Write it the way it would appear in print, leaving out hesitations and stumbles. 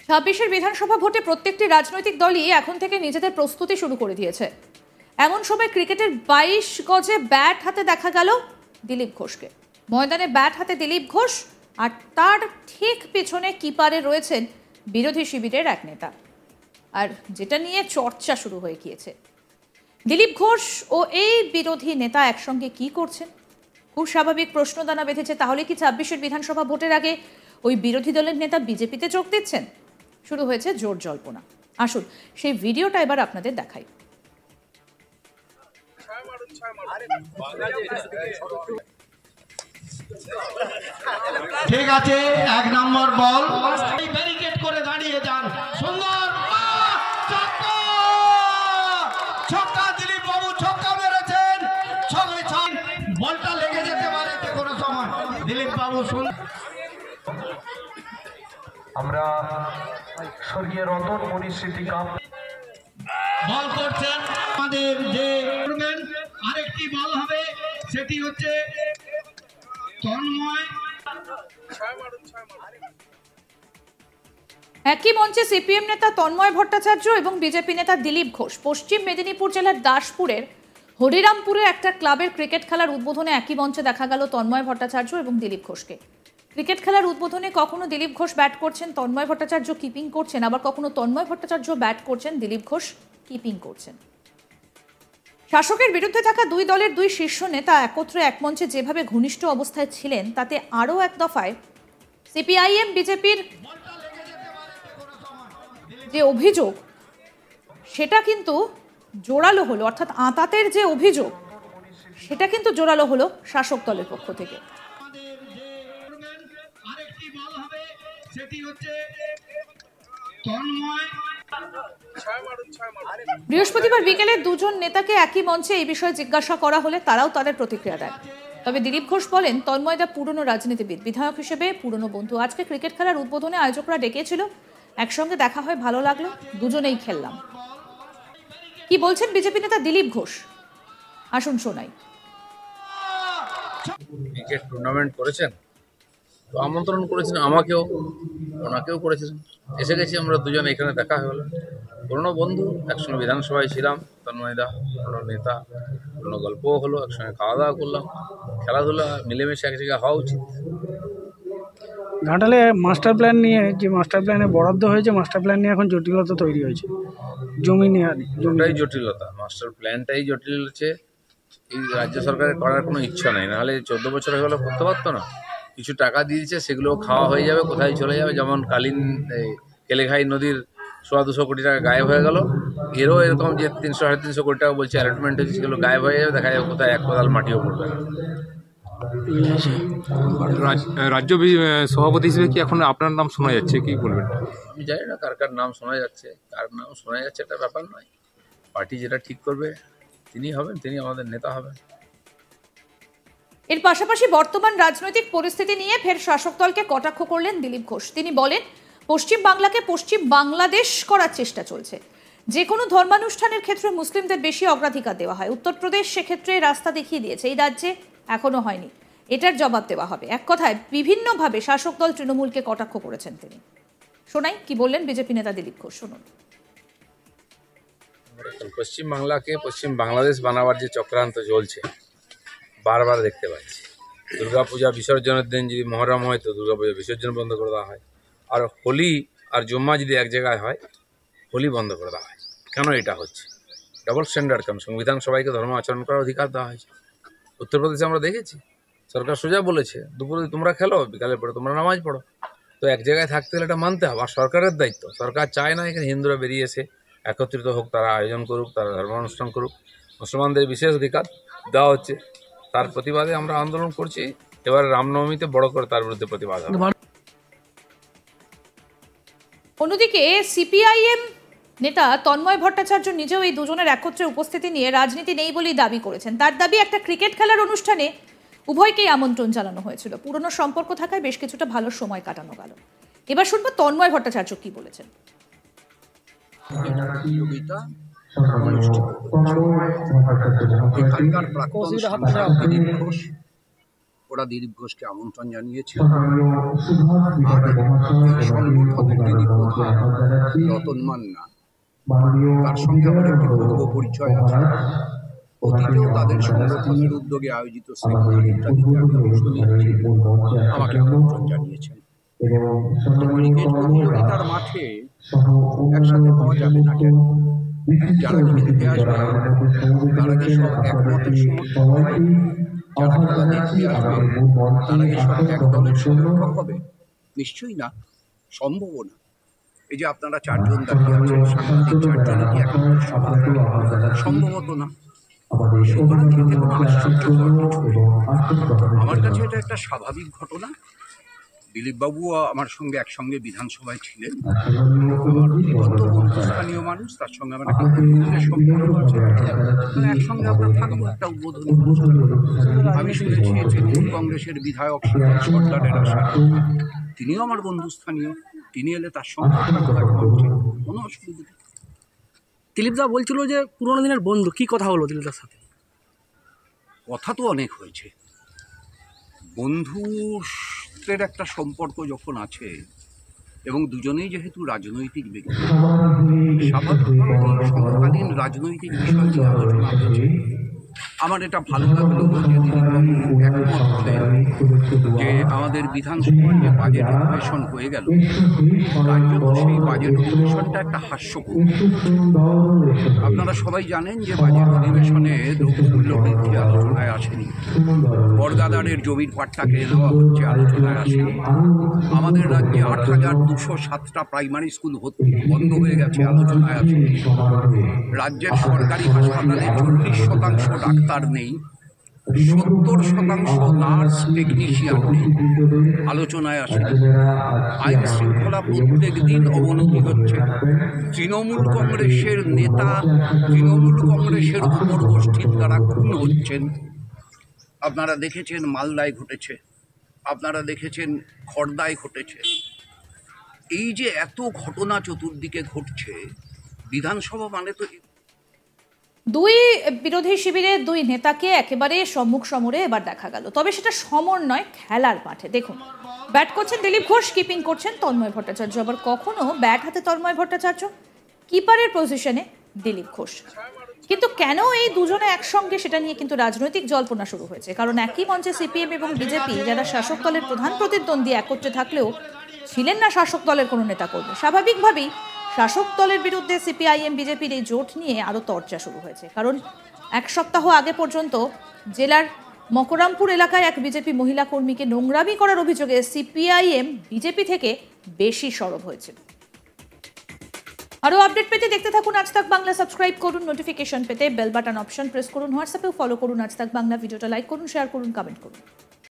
ছাব্বিশের বিধানসভা ভোটে প্রত্যেকটি রাজনৈতিক দলই এখন থেকে নিজেদের প্রস্তুতি শুরু করে দিয়েছে। এমন সময় ক্রিকেটের 22 গজে ব্যাট হাতে দেখা গেল দিলীপ ঘোষকে। ময়দানে ব্যাট হাতে দিলীপ ঘোষ, আর তার ঠিক পেছনে কিপারে রয়েছেন বিরোধী শিবিরের এক নেতা। আর যেটা নিয়ে চর্চা শুরু হয়ে গিয়েছে, দিলীপ ঘোষ ও এই বিরোধী নেতা একসঙ্গে কি করছেন? খুব স্বাভাবিক প্রশ্ন দানা বেঁধেছে। তাহলে কি 26-এর বিধানসভা ভোটের আগে ওই বিরোধী দলের নেতা বিজেপিতে যোগ দিচ্ছেন? শুরু হয়েছে জোর জল্পনা। আসুন সেই ভিডিওটা এবার আপনাদের দেখাই। ঠিক আছে, 1 নম্বর বল, ব্যারিকেড করে দাঁড়িয়ে যান। সুন্দর ছক্কা, দিলীপ বাবু ছক্কা মেরেছেন। বলটা লেগে যেতে পারে যে কোনো সময়। দিলীপ বাবু আমরা স্বর্গীয় রতন মণি স্মৃতি কাপ বল করছেন। আমাদের যে আরেকটি বল হবে, সেটি হচ্ছে তন্ময়। একই মঞ্চে সিপিএম নেতা তন্ময় ভট্টাচার্য এবং বিজেপি নেতা দিলীপ ঘোষ পশ্চিম মেদিনীপুর জেলার দাসপুরের হরিরামপুরে একটা ক্লাবের ক্রিকেট খেলার উদ্বোধনে একই মঞ্চে দেখা গেল তন্ময় ভট্টাচার্য এবং দিলীপ ঘোষকে। ক্রিকেট খেলার উদ্বোধনে কখনো দিলীপ ঘোষ ব্যাট করছেন, তন্ময় ভট্টাচার্য কিপিং করছেন, আবার কখনো তন্ময় ভট্টাচার্য ব্যাট করছেন, দিলীপ ঘোষ কিপিং করছেন। শাসকের বিরুদ্ধে থাকা দুই দলের দুই শীর্ষ নেতা একত্রে এক মঞ্চে যেভাবে ঘনিষ্ঠ অবস্থায় ছিলেন, তাতে আরও এক দফায় সিপিআইএম বিজেপির যে অভিযোগ সেটা কিন্তু জোরালো হলো, অর্থাৎ আঁতাতের যে অভিযোগ সেটা কিন্তু জোরালো হলো শাসক দলের পক্ষ থেকে। বৃহস্পতিবার বিকেলে দুজন নেতাকে একই মঞ্চে এই বিষয়ে জিজ্ঞাসা করা হলে তারাও তাদের প্রতিক্রিয়া দেয়। তবে দিলীপ ঘোষ বলেন, তন্ময়দা পুরনো রাজনীতিবিদ, বিধায়ক হিসেবে পুরনো বন্ধু। আজকে ক্রিকেট খেলার উদ্বোধনে আয়োজকরা ডেকেছিল, একসঙ্গে দেখা হয়, ভালো লাগলো, দুজনেই খেললাম। কি বলছেন বিজেপি নেতা দিলীপ ঘোষ, আসুন শোনাই। ক্রিকেট টুর্নামেন্ট করেছেন তো আমন্ত্রণ করেছেন, আমাকেও, ওনাকেও করেছিলেন, এসে গেছি আমরা দুজন, এখানে দেখা হয়ে গেল। পুরনো বন্ধু, একসঙ্গে বিধানসভায় ছিলাম, তন্ময়দা পুরনো নেতা, পুরনো গল্পও হলো, একসঙ্গে খাওয়া দাওয়া করলাম। খেলাধুলা মিলেমিশে এক জায়গায় হওয়া উচিত। ঘাটালে মাস্টার প্ল্যান নিয়ে, যে মাস্টার প্ল্যানে বরাদ্দ হয়েছে, মাস্টার প্ল্যান নিয়ে এখন জটিলতা তৈরি হয়েছে। জমি নিয়ে ওটাই জটিলতা, মাস্টার প্ল্যানটাই জটিল হচ্ছে। এই রাজ্য সরকারের করার কোনো ইচ্ছা নেই, নাহলে 14 বছর হয়ে গেলো করতে পারতো না। কিছু টাকা দিয়েছে, সেগুলো খাওয়া হয়ে যাবে, কোথায় চলে যাবে। যেমন কালীন কেলেঘাই নদীর 200 কোটি টাকা গায়েব হয়ে গেল, এরও এরকম যে 300-350 কোটি টাকা বলছে অ্যালটমেন্ট হয়েছে, সেগুলো গায়েব হয়ে যাবে, দেখা যাবে কোথায় এক কোদাল মাটিও পড়বে না। রাজ্য সভাপতি হিসেবে কি এখন আপনার নাম শোনা যাচ্ছে, কি বলবেন? আমি জানি না কার কার নাম শোনা যাচ্ছে, কার নাম শোনা যাচ্ছে একটা ব্যাপার নয়। পার্টি যেটা ঠিক করবে তিনি হবেন, তিনি আমাদের নেতা হবেন। এর পাশাপাশি বর্তমান রাজনৈতিক পরিস্থিতি নিয়ে ফের শাসক দলকে কটাক্ষ করলেন দিলীপ ঘোষ। তিনি বলেন, পশ্চিম বাংলাকে পশ্চিম বাংলাদেশ করার চেষ্টা চলছে। যে কোনো ধর্মানুষ্ঠানের ক্ষেত্রে মুসলিমদের বেশি অগ্রাধিকার দেওয়া হয়। উত্তরপ্রদেশ সেক্ষেত্রে রাস্তা দেখিয়ে দিয়েছে, এই রাজ্যে এখনো হয়নি, এটার জবাব দেওয়া হবে। এক কথায় বিভিন্নভাবে শাসক দল তৃণমূলকে কটাক্ষ করেছেন তিনি। শোনাই কি বললেন বিজেপি নেতা দিলীপ ঘোষ, শুনুন। পশ্চিম বাংলাকে পশ্চিম বাংলাদেশ বানাবার যে চক্রান্ত চলছে বারবার দেখতে পাচ্ছি। দুর্গাপূজা বিসর্জনের দিন যদি মহরম হয়, তো দুর্গাপূজা বিসর্জন বন্ধ করে দেওয়া হয়। আর হোলি আর জুম্মা যদি এক জায়গায় হয়, হোলি বন্ধ করে দেওয়া হয়। কেন এটা হচ্ছে? ডাবল স্ট্যান্ডার্ড কেন? সংবিধান সবাইকে ধর্ম আচরণ করার অধিকার দেওয়া হয়েছে। উত্তরপ্রদেশে আমরা দেখেছি, সরকার সোজা বলেছে, দুপুরে তোমরা খেলো, বিকালের পরে তোমরা নামাজ পড়ো। তো এক জায়গায় থাকতে হলে এটা মানতে হবে, আর সরকারের দায়িত্ব। সরকার চায় না এখানে হিন্দুরা বেরিয়ে এসে একত্রিত হোক, তারা আয়োজন করুক, তারা ধর্মানুষ্ঠান করুক। মুসলমানদের বিশেষ অধিকার দেওয়া হচ্ছে, তার প্রতিবাদে আমরা আন্দোলন করছি। এবার রামনবমীতে বড় করে তার বিরুদ্ধে প্রতিবাদ হবে। অন্যদিকে সিপিআইএম নেতা তন্ময় ভট্টাচার্য নিজেও এই দুজনের একত্রে উপস্থিতি নিয়ে রাজনীতি নেই বলেই দাবি করেছেন। তার দাবি, একটা ক্রিকেট খেলার অনুষ্ঠানে উভয়কেই আমন্ত্রণ জানানো হয়েছিল, পুরনো সম্পর্ক থাকায় বেশ কিছুটা ভালো সময় কাটানো গেল। এবার শুনবো তন্ময় ভট্টাচার্য কি বলেছেন। এখানকার প্রাক্তন দিলীপ ঘোষ, ওরা দিলীপ ঘোষকে আমন্ত্রণ জানিয়েছিল। আর সংগঠনের যিনি প্রধান রতন মান্না, তার সঙ্গে আমার একটি পূর্ব পরিচয় আছে। অতীতেও তাদের সংগঠনের উদ্যোগে আয়োজিত সেমিনার ইত্যাদিতে আমি অংশ নিয়েছি, আমাকে আমন্ত্রণ জানিয়েছেন। ক্রিকেট প্রতিযোগিতার মাঠে একসাথে হওয়া যাবে না কেন? যারা খেলতে আসবে তারা কি সব একমতের সমর্থক হবে? যারা খেলা দেখতে আসবে তারা কি সব এক দলের সমর্থক হবে? নিশ্চয়ই না, সম্ভব না। এই যে আপনারা চারজন দাঁড়িয়ে আছেন, সাংবাদিক চারজনে কি এখন সম্ভবত না। সুতরাং এতে কোনো আশ্চর্যকর কিছু নেই। আমার কাছে এটা একটা স্বাভাবিক ঘটনা। দিলীপবাবুও আমার সঙ্গে একসঙ্গে বিধানসভায় ছিলেন, আমার অত্যন্ত বন্ধুস্থানীয় মানুষ, তার সঙ্গে আমার একটা বন্ধুত্বের সম্পর্ক আছে। মানে একসঙ্গে আমরা থাকবো একটা উদ্বোধনী অনুষ্ঠান। আমি শুনেছি তৃণমূল কংগ্রেসের বিধায়ক সুজন সর্দারের আশা, তিনিও আমার বন্ধুস্থানীয়, তিনি এলে তার সঙ্গে থাকবো এক মঞ্চে, কোনো অসুবিধা নেই। দিলীপদা বলছিল যে পুরোনো দিনের বন্ধু, কি কথা হলো দিলীপদার সাথে? কথা তো অনেক হয়েছে। বন্ধুত্বের একটা সম্পর্ক যখন আছে এবং দুজনেই যেহেতু রাজনৈতিক ব্যক্তি, স্বাভাবিকভাবেই সমকালীন রাজনৈতিক বিষয় নিয়ে আলোচনা হয়েছে। আমার এটা ভালো লাগলো যে দিলীপবাবু একমত হলেন যে আমাদের বিধানসভার যে বাজেট অধিবেশন হয়ে গেল, তার জন্য সেই বাজেট অধিবেশনটা একটা হাস্যকর। আপনারা সবাই জানেন যে বাজেট অধিবেশনে দ্রব্যমূল্য বৃদ্ধি আলোচনায় আসেনি, বর্গাদারের জমির পাট্টা কেড়ে নেওয়া হচ্ছে আলোচনায় আসেনি, আমাদের রাজ্যে ৮,২০৭টা প্রাইমারি স্কুল বন্ধ হয়ে গেছে আলোচনায় আসেনি, রাজ্যের সরকারি হাসপাতালে 40% ডাক্তার নেই, 70% নার্স টেকনিশিয়ান নেই, আলোচনায় আসেনি। আইন শৃঙ্খলা প্রত্যেক দিন অবনতি হচ্ছে। তৃণমূল কংগ্রেসের নেতা তৃণমূল কংগ্রেসের উপর গোষ্ঠীর দ্বারা খুন হচ্ছেন। আপনারা দেখেছেন মালদায় ঘটেছে, আপনারা দেখেছেন খড়দায় ঘটেছে। এই যে এত ঘটনা চতুর্দিকে ঘটছে, বিধানসভা মানে তো দুই বিরোধী শিবিরের দুই নেতাকে একেবারে সম্মুখ সমরে এবার দেখা গেল, তবে সেটা সমর নয়, খেলার মাঠে। দেখুন, ব্যাট করছেন দিলীপ ঘোষ, কিপিং করছেন তন্ময় ভট্টাচার্য, আবার কখনো ব্যাট হাতে তন্ময় ভট্টাচার্য, কিপারের পজিশনে দিলীপ ঘোষ। কিন্তু কেন এই দুজনে একসঙ্গে, সেটা নিয়ে কিন্তু রাজনৈতিক জল্পনা শুরু হয়েছে। কারণ একই মঞ্চে সিপিএম এবং বিজেপি, যারা শাসক দলের প্রধান প্রতিদ্বন্দ্বী, একত্রে থাকলেও ছিলেন না শাসক দলের কোনো নেতাকর্মী। স্বাভাবিকভাবেই শাসক দলের বিরুদ্ধে সিপিআইএম বিজেপির এই জোট নিয়ে আরও চর্চা শুরু হয়েছে। কারণ এক সপ্তাহ আগে পর্যন্ত জেলার মকরামপুর এলাকায় এক বিজেপি মহিলা কর্মীকে নোংরামি করার অভিযোগে সিপিআইএম বিজেপি থেকে বেশি সরব হয়েছিল। আরও আপডেট পেতে দেখতে থাকুন আজ তাক বাংলা, সাবস্ক্রাইব করুন, নোটিফিকেশন পেতে বেল বাটন অপশন প্রেস করুন, হোয়াটসঅ্যাপেও ফলো করুন আজ তাক বাংলা, ভিডিওটা লাইক করুন, শেয়ার করুন, কমেন্ট করুন।